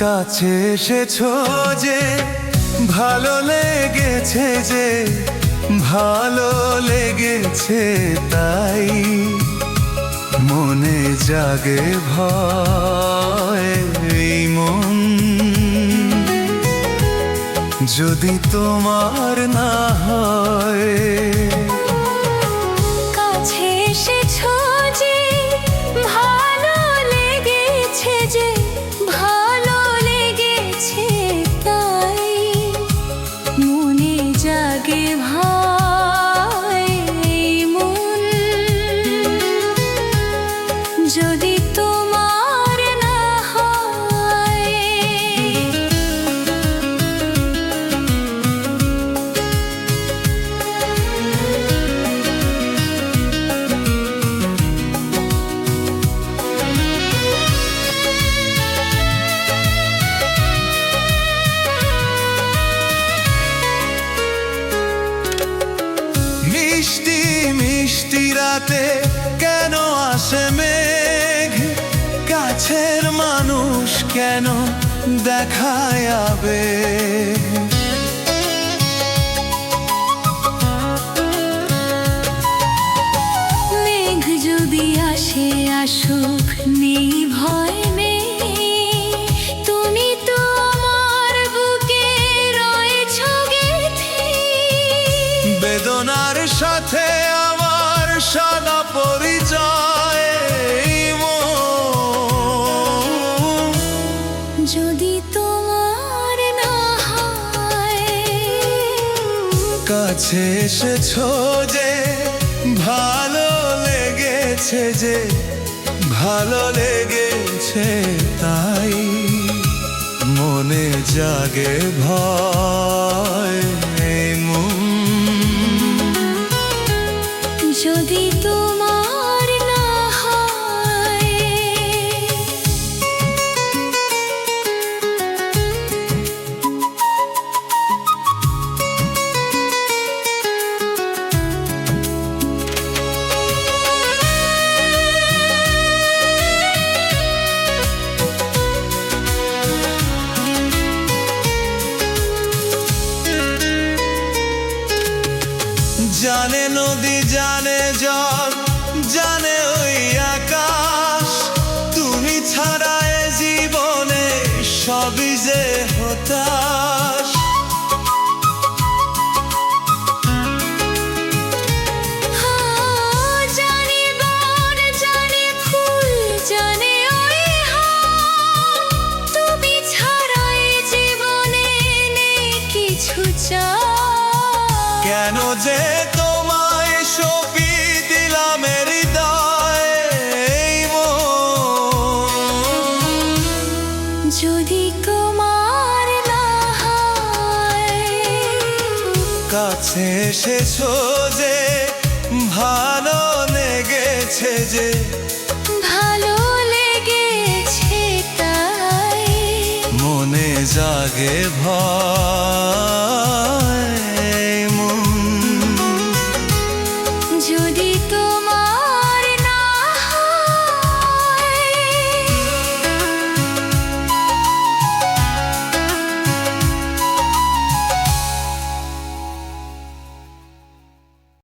কাছে এসেছো যে ভালো লেগেছে, যে ভালো লেগেছে তাই মনে জাগে ভয়। এই মন যদি তোমার না হয়। কাছে এসেছো যে ভালো লেগেছে, যে ভালো লেগেছে তাই মনে জাগে ভয়। এই মন যদি তোমার না হয়। মিষ্টি মিষ্টি রাতে কেন আসে মেঘ, কাছের মানুষ কেন দেখায় আবেগ। মেঘ যদি আসে আসুক, নেই ভয় নেই, তুমি তো আমার বুকে রয়েছ গেঁথে। বেদনার সাথে আমার সাদা পরিচয়। এই মন যদি তোমার না হয়। কাছে এসেছো যে ভালো লেগেছে, যে ভালো লেগেছে তাই মনে জাগে ভয়। এই মন যদি তোমার না হয়। জানে নদী, জানে জল, জানে ওই আকাশ, তুমি ছাড়া এ জীবনে সবই যে হতাশ। জানি বন, জানি ফুল, জানে ওই হাল, তুমি ছাড়া এ জীবনে নেই কিছু চাই। কেন যে তোমায় সঁপি দিলাম এ হৃদয়। এই মন যদি তোমার না হয়। কাছে এসেছো যে ভালো লেগেছে, যে ভালো লেগেছে তাই মনে জাগে ভয়।